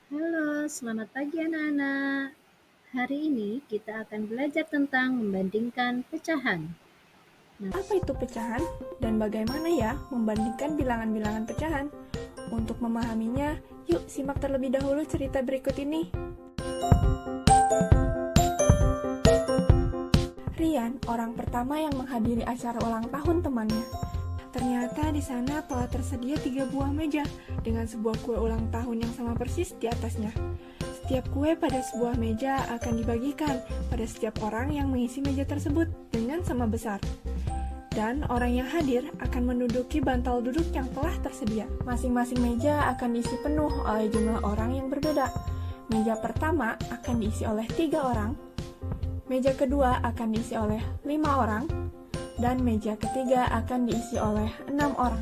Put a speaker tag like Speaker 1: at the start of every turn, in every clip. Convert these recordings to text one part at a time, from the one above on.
Speaker 1: Halo, selamat pagi anak-anak. Hari ini kita akan belajar tentang membandingkan pecahan. Nah,
Speaker 2: Apa itu pecahan dan bagaimana ya membandingkan bilangan-bilangan pecahan? Untuk memahaminya, yuk simak terlebih dahulu cerita berikut ini. Rian, orang pertama yang menghadiri acara ulang tahun temannya. Ternyata di sana telah tersedia 3 buah meja dengan sebuah kue ulang tahun yang sama persis di atasnya. Setiap kue pada sebuah meja akan dibagikan pada setiap orang yang mengisi meja tersebut dengan sama besar. Dan orang yang hadir akan menduduki bantal duduk yang telah tersedia. Masing-masing meja akan diisi penuh oleh jumlah orang yang berbeda. Meja pertama akan diisi oleh 3 orang, meja kedua akan diisi oleh 5 orang, dan meja ketiga akan diisi oleh 6 orang.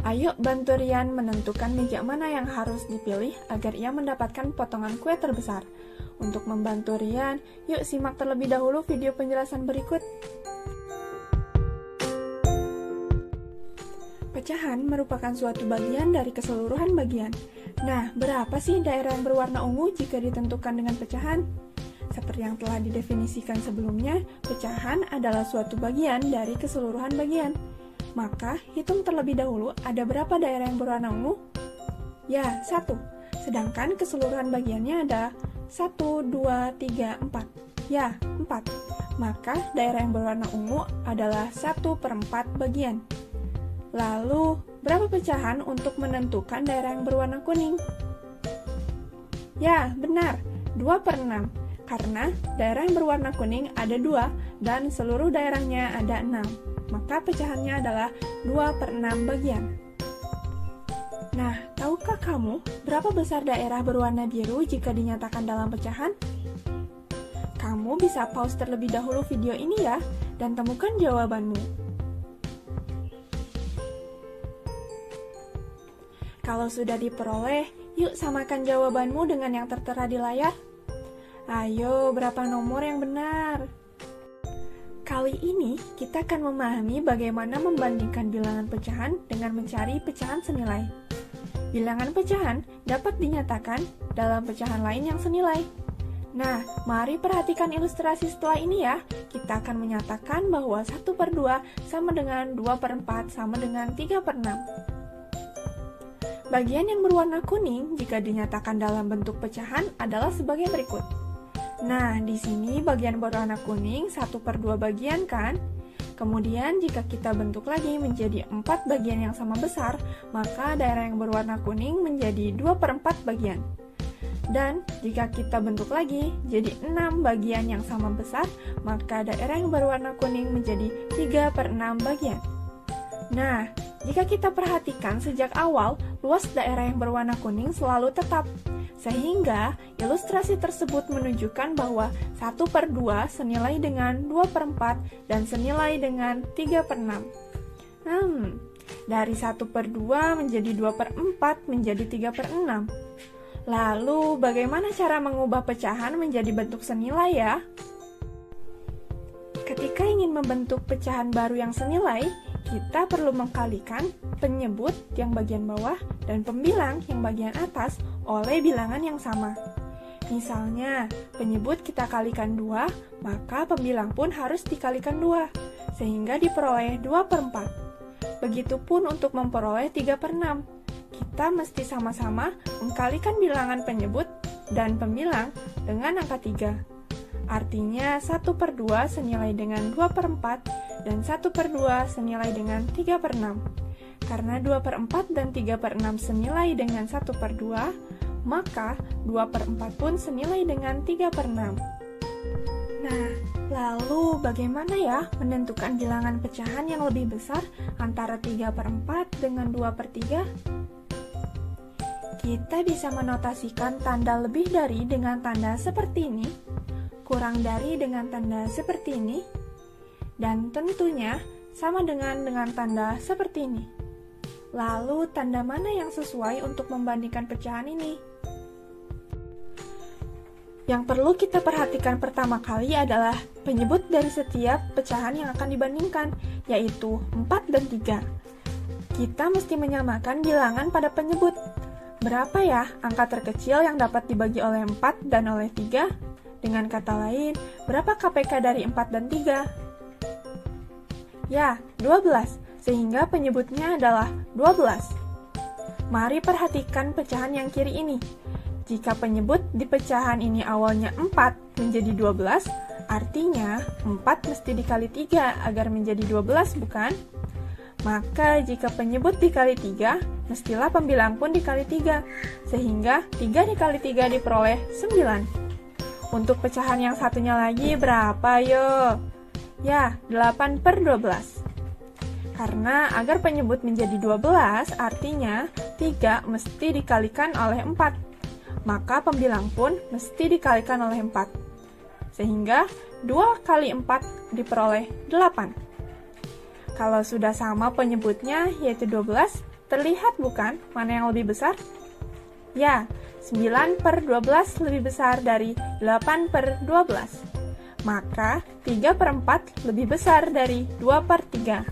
Speaker 2: Ayo bantu Rian menentukan meja mana yang harus dipilih agar ia mendapatkan potongan kue terbesar. Untuk membantu Rian, yuk simak terlebih dahulu video penjelasan berikut. Pecahan merupakan suatu bagian dari keseluruhan bagian. Nah, berapa sih daerah yang berwarna ungu jika ditentukan dengan pecahan? Seperti yang telah didefinisikan sebelumnya, pecahan adalah suatu bagian dari keseluruhan bagian. Maka, hitung terlebih dahulu ada berapa daerah yang berwarna ungu? Ya, 1. Sedangkan keseluruhan bagiannya ada 1, 2, 3, 4. Ya, 4. Maka, daerah yang berwarna ungu adalah 1/4 bagian. Lalu, berapa pecahan untuk menentukan daerah yang berwarna kuning? Ya, benar, 2/6. Karena daerah yang berwarna kuning ada 2 dan seluruh daerahnya ada 6. Maka pecahannya adalah 2/6 bagian. Nah, tahukah kamu berapa besar daerah berwarna biru jika dinyatakan dalam pecahan? Kamu bisa pause terlebih dahulu video ini ya, dan temukan jawabanmu. Kalau sudah diperoleh, yuk samakan jawabanmu dengan yang tertera di layar. Ayo, berapa nomor yang benar? Kali ini, kita akan memahami bagaimana membandingkan bilangan pecahan dengan mencari pecahan senilai. Bilangan pecahan dapat dinyatakan dalam pecahan lain yang senilai. Nah, mari perhatikan ilustrasi setelah ini ya. Kita akan menyatakan bahwa 1/2 sama dengan 2/4 sama dengan 3/6. Bagian yang berwarna kuning jika dinyatakan dalam bentuk pecahan adalah sebagai berikut. Nah, di sini bagian berwarna kuning 1/2 bagian kan? Kemudian jika kita bentuk lagi menjadi 4 bagian yang sama besar, maka daerah yang berwarna kuning menjadi 2/4 bagian. Dan jika kita bentuk lagi jadi 6 bagian yang sama besar, maka daerah yang berwarna kuning menjadi 3/6 bagian. Nah, jika kita perhatikan sejak awal, luas daerah yang berwarna kuning selalu tetap. Sehingga, ilustrasi tersebut menunjukkan bahwa 1/2 senilai dengan 2/4 dan senilai dengan 3/6. Dari 1/2 menjadi 2/4 menjadi 3/6. Lalu, bagaimana cara mengubah pecahan menjadi bentuk senilai ya? Ketika ingin membentuk pecahan baru yang senilai, kita perlu mengkalikan penyebut yang bagian bawah dan pembilang yang bagian atas oleh bilangan yang sama. Misalnya, penyebut kita kalikan 2, maka pembilang pun harus dikalikan 2, sehingga diperoleh 2/4. Begitupun untuk memperoleh 3/6. Kita mesti sama-sama mengkalikan bilangan penyebut dan pembilang dengan angka 3. Artinya 1/2 senilai dengan 2/4 dan 1/2 senilai dengan 3/6. Karena 2/4 dan 3/6 senilai dengan 1/2, maka 2/4 pun senilai dengan 3/6. Nah, lalu bagaimana ya menentukan bilangan pecahan yang lebih besar antara 3/4 dengan 2/3? Kita bisa menotasikan tanda lebih dari dengan tanda seperti ini, kurang dari dengan tanda seperti ini, dan tentunya sama dengan tanda seperti ini. Lalu, tanda mana yang sesuai untuk membandingkan pecahan ini? Yang perlu kita perhatikan pertama kali adalah penyebut dari setiap pecahan yang akan dibandingkan, yaitu 4 dan 3. Kita mesti menyamakan bilangan pada penyebut. Berapa ya angka terkecil yang dapat dibagi oleh 4 dan oleh 3? Dengan kata lain, berapa KPK dari 4 dan 3? Ya, 12, sehingga penyebutnya adalah 12. Mari perhatikan pecahan yang kiri ini. Jika penyebut di pecahan ini awalnya 4 menjadi 12, artinya 4 mesti dikali 3 agar menjadi 12, bukan? Maka jika penyebut dikali 3, mestilah pembilang pun dikali 3, sehingga 3 dikali 3 diperoleh 9. Untuk pecahan yang satunya lagi berapa yo? Ya, 8/12. Karena agar penyebut menjadi 12, artinya 3 mesti dikalikan oleh 4. Maka pembilang pun mesti dikalikan oleh 4. Sehingga 2 kali 4 diperoleh 8. Kalau sudah sama penyebutnya, yaitu 12, terlihat bukan mana yang lebih besar? Ya, 9/12 lebih besar dari 8/12. Maka 3/4 lebih besar dari 2/3.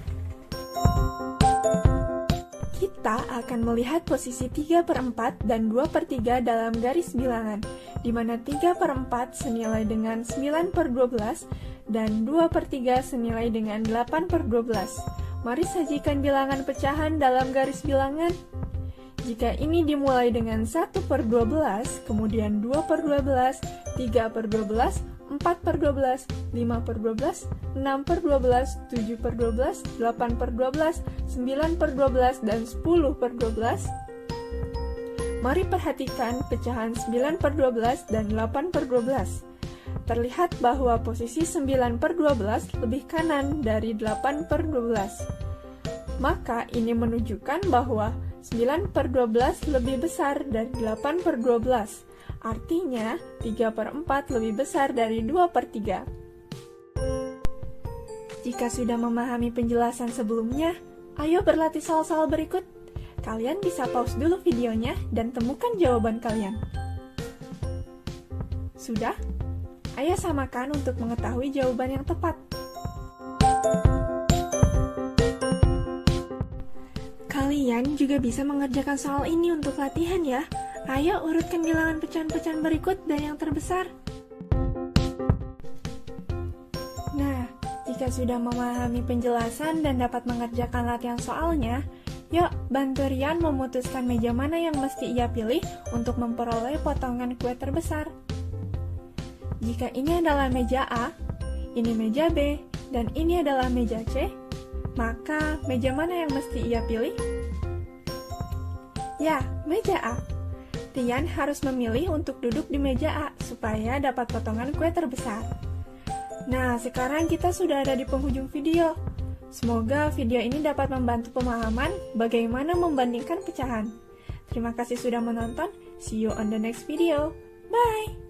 Speaker 2: Kita akan melihat posisi 3/4 dan 2/3 dalam garis bilangan, di mana 3/4 senilai dengan 9/12 dan 2/3 senilai dengan 8/12. Mari sajikan bilangan pecahan dalam garis bilangan. Jika ini dimulai dengan 1/12, kemudian 2/12, 3/12, 4/12, 5/12, 6/12, 7/12, 8/12, 9/12, dan 10/12. Mari perhatikan pecahan 9/12 dan 8/12. Terlihat bahwa posisi 9/12 lebih kanan dari 8/12. Maka ini menunjukkan bahwa 9/12 lebih besar dari 8/12. Artinya 3/4 lebih besar dari 2/3. Jika sudah memahami penjelasan sebelumnya, ayo berlatih soal-soal berikut. Kalian bisa pause dulu videonya dan temukan jawaban kalian. Sudah? Ayo samakan untuk mengetahui jawaban yang tepat. Kalian juga bisa mengerjakan soal ini untuk latihan ya. Ayo urutkan bilangan pecahan-pecahan berikut dari yang terbesar. Nah, jika sudah memahami penjelasan dan dapat mengerjakan latihan soalnya, yuk bantu Rian memutuskan meja mana yang mesti ia pilih untuk memperoleh potongan kue terbesar. Jika ini adalah meja A, ini meja B, dan ini adalah meja C, maka meja mana yang mesti ia pilih? Ya, meja A. Rian harus memilih untuk duduk di meja A supaya dapat potongan kue terbesar. Nah, sekarang kita sudah ada di penghujung video. Semoga video ini dapat membantu pemahaman bagaimana membandingkan pecahan. Terima kasih sudah menonton. See you on the next video. Bye!